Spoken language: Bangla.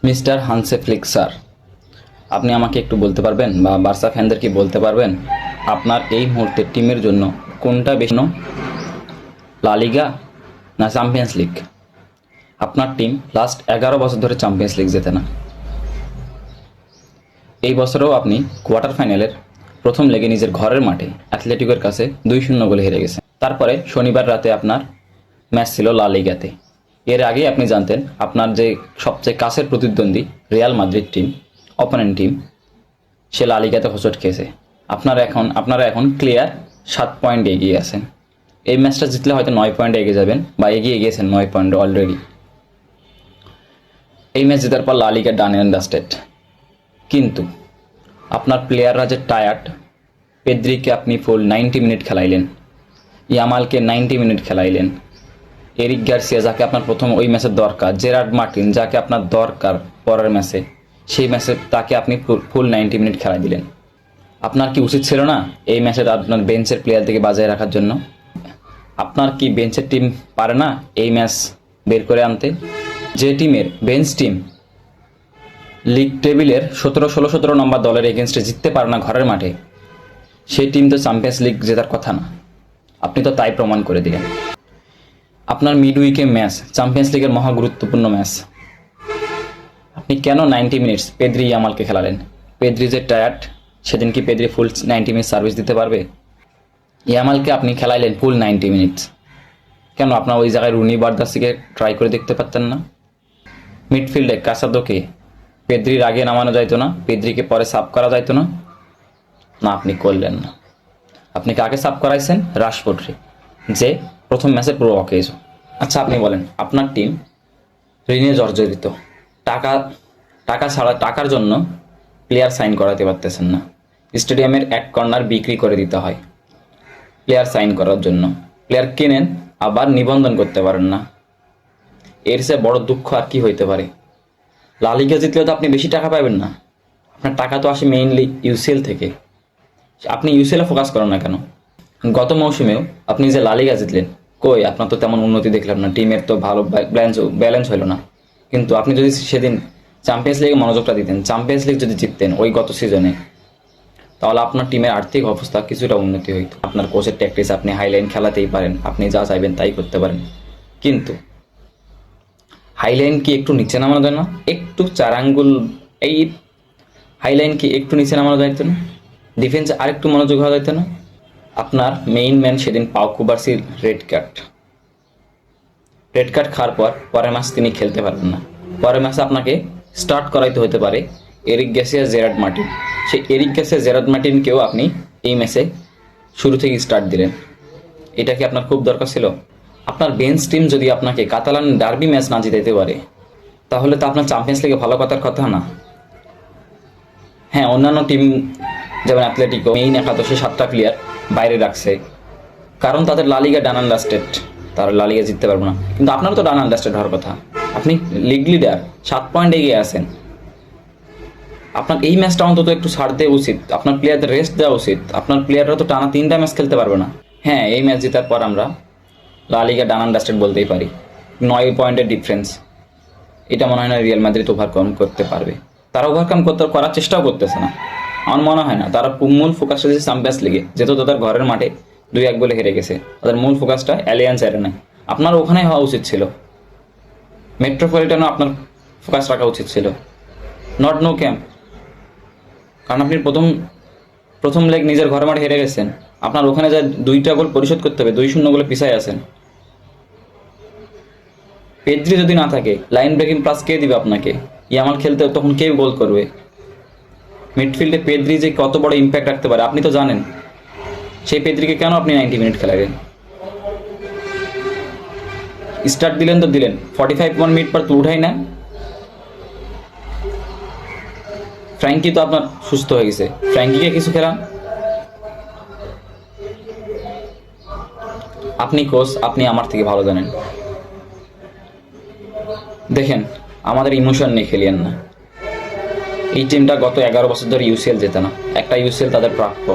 মিস্টার হানসে ফ্লিক স্যার, আপনি আমাকে একটু বলতে পারবেন বা বার্সা ফ্যানদেরকে বলতে পারবেন আপনার এই মুহূর্তে টিমের জন্য কোনটা বেশি, লা লিগা না চ্যাম্পিয়ন্স লিগ? আপনার টিম লাস্ট 11 বছর ধরে চ্যাম্পিয়ন্স লিগ জেতে না। এই বছরেও আপনি কোয়ার্টার ফাইনালের প্রথম লেগে নিজের ঘরের মাঠে অ্যাথলেটিকোর কাছে 2-0 গোলে হেরে গেছেন। তারপরে শনিবার রাতে আপনার ম্যাচ ছিল লা লিগাতে। এর আগে আপনি জানতেন আপনার যে সবচেয়ে কাছের প্রতিদ্বন্দ্বী Real Madrid team, opponent team, সে লা লিগাতে হোঁচট খেয়েছে। আপনারা এখন ক্লিয়ার 7 পয়েন্ট এগিয়ে আছেন। এই ম্যাচটা জিতলে হয়তো 9 পয়েন্ট এগিয়ে যাবেন বা এগিয়ে গিয়েছেন 9 পয়েন্ট অলরেডি। এই ম্যাচ জেতার পর লা লিগা ডান অ্যান্ড ডাস্টেড। কিন্তু আপনার প্লেয়াররা যে টায়ার্ড, পেদ্রিকে আপনি ফুল 90 মিনিট খেলাইলেন, ইয়ামালকে 90 মিনিট খেলাইলেন, এরিক গার্সিয়া যাকে আপনার প্রথম ওই ম্যাচের দরকার, জেরার্ড মার্টিন যাকে আপনার দরকার পরের ম্যাচে, সেই ম্যাচে তাকে আপনি ফুল 90 মিনিট খেলাই দিলেন। আপনার কি উচিত ছিল না এই ম্যাচে আপনার বেঞ্চের প্লেয়ারদেরকে বাজায় রাখার জন্য? আপনার কি বেঞ্চের টিম পারে না এই ম্যাচ বের করে আনতে? যে টিমের বেঞ্চ টিম লিগ টেবিলের 17 নম্বর দলের এগেনস্টে জিততে পারে না ঘরের মাঠে, সেই টিম তো চ্যাম্পিয়ন্স লিগ জেতার কথা না। আপনি তো তাই প্রমাণ করে দিলেন। আপনার মিড উইকে ম্যাচ চ্যাম্পিয়ন্স লিগের মহা গুরুত্বপূর্ণ ম্যাচ, আপনি কেন 90 মিনিটস পেদ্রি ইয়ামালকে খেলালেন? পেদ্রি যে টায়ার্ড, সেদিন কি পেদ্রি ফুল 90 মিনিট সার্ভিস দিতে পারবে? ইয়ামালকে আপনি খেলাইলেন ফুল 90 মিনিটস। কেন আপনার ওই জায়গায় রুনি বার্দাসিকে ট্রাই করে দেখতে পারতেন না? মিডফিল্ডে কাসাদোকে পেদ্রির আগে নামানো যাইতো না? পেদ্রিকে পরে সাব করা যাইতো না? না, আপনি করলেন না। আপনি কাকে সাব করাইছেন? রাশফোর্ডকে, যে প্রথম ম্যাচে পুরো অকেজ। আচ্ছা, আপনি বলেন, আপনার টিম ঋণে জর্জরিত, টাকা ছাড়া টাকার জন্য প্লেয়ার সাইন করাতে পারতেছেন না। স্টেডিয়ামের এক কর্নার বিক্রি করে দিতে হয় প্লেয়ার সাইন করার জন্য। প্লেয়ার কেনেন আবার নিবন্ধন করতে পারেন না। এর চেয়ে বড় দুঃখ আর কি হইতে পারে? লা লিগা জিতলেও তো আপনি বেশি টাকা পাবেন না। আপনার টাকা তো আসে মেইনলি ইউসিএল থেকে। আপনি ইউসিএলে ফোকাস করেন না কেন? গত মৌসুমেও আপনি যে লা লিগা জিতলেন, কই আপনার তো তেমন উন্নতি দেখলাম না, টিমের তো ভালো ব্যালেন্স হলো না। কিন্তু আপনি যদি সেদিন চ্যাম্পিয়ন্স লিগে মনোযোগটা দিতেন, চ্যাম্পিয়ন্স লিগ যদি জিততেন ওই গত সিজনে, তাহলে আপনার টিমের আর্থিক অবস্থা কিছুটা উন্নতি হইতো। আপনার কোচের ট্যাকটিক্স, আপনি হাইলাইন খেলাতেই পারেন, আপনি যা চাইবেন তাই করতে পারেন। কিন্তু হাইলাইন কি একটু নিচে নামানো যায় না? একটু 4 আঙ্গুল এই হাইলাইন কি একটু নিচে নামানো যাইতো না? ডিফেন্সে আরেকটু মনোযোগ হওয়া যাইতো না? আপনার মেইন ম্যান সেদিন পাও কুবার্সির রেড কার্ড খাওয়ার পরের ম্যাচ তিনি খেলতে পারবেন না। পরের ম্যাচে আপনাকে স্টার্ট করাইতে হতে পারে এরিক গার্সিয়া, জেরার্ড মার্টিন। সেই এরিক গার্সিয়া, জেরার্ড মার্টিনকেও আপনি এই ম্যাচে শুরু থেকে স্টার্ট দিলেন। এটা কি আপনার খুব দরকার ছিল? আপনার বেঞ্চ টিম যদি আপনাকে কাতালান ডার্বি ম্যাচ না জিতাইতে পারে, তাহলে তো আপনার চ্যাম্পিয়ন্স লিগে ভালো কথার কথা না। হ্যাঁ, অন্যান্য টিম যেমন অ্যাথলেটিকো মেইন একাদশে 7টা প্লেয়ার বাইরে রাখছে, কারণ তাদের লা লিগা ডান আন্ডারস্টেড, তারা লা লিগা জিততে পারবো না। কিন্তু আপনারও তো ডান আন্ডারস্টেড হওয়ার কথা। আপনি লিগ লিডার, 7 পয়েন্ট এগিয়ে আছেন। আপনার এই ম্যাচটা অন্তত একটু ছাড় দেওয়া উচিত, আপনার প্লেয়ারদের রেস্ট দেওয়া উচিত। আপনার প্লেয়াররা তো টানা 3টা ম্যাচ খেলতে পারবে না। হ্যাঁ, এই ম্যাচ জেতার পর আমরা লা লিগা ডান আন্ডারস্টেড বলতেই পারি। 9 পয়েন্টের ডিফারেন্স, এটা মনে হয় না রিয়াল মাদ্রিদ ওভারকাম করতে পারবে। তারা ওভারকাম করার চেষ্টাও করতেছে না। আমার মনে হয় না। তারা মূল ফোকাসটা দিয়েছে চ্যাম্পিয়ন্স লিগে, যেহেতু তাদের ঘরের মাঠে 2-1 বলে হেরে গেছে। তাদের মূল ফোকাসটা অ্যালিয়ান্স অ্যারেনায়। আপনার ওখানে হওয়া উচিত ছিল। মেট্রোপলিটনও আপনার ফোকাস রাখা উচিত ছিল, নট নো ক্যাম্প। কারণ আপনি প্রথম লেগ নিজের ঘরের মাঠে হেরে গেছেন। আপনার ওখানে যা 2টা গোল পরিশোধ করতে হবে, 2-0 গোলে পিছায় আছেন। পেদ্রি যদি না থাকে, লাইন ব্রেকিং পাস কে দিবে আপনাকে? ইয়ামাল খেলতে তখন কে গোল করবে? মিডফিল্ডে পেদ্রি যে কত বড় ইম্প্যাক্ট রাখতে পারে আপনি তো জানেন। সেই পেদ্রিকে কেন আপনি 90 মিনিট খেলালেন? স্টার্ট দিলেন তো দিলেন, 45 মিনিট পর তো উঠাই না। ফ্র্যাঙ্কি তো আপনার সুস্থ হয়ে গেছে, ফ্র্যাঙ্কিকে কিছু খেলান। আপনি কোচ, আপনি আমার থেকে ভালো জানেন। দেখেন, আমাদের ইমোশন নিয়ে খেলিয়েন না। এই টিমটা গত 11 বছর ধরে ইউসিএল জেতে না। একটা ইউসিএল তাদের প্রাপ্য।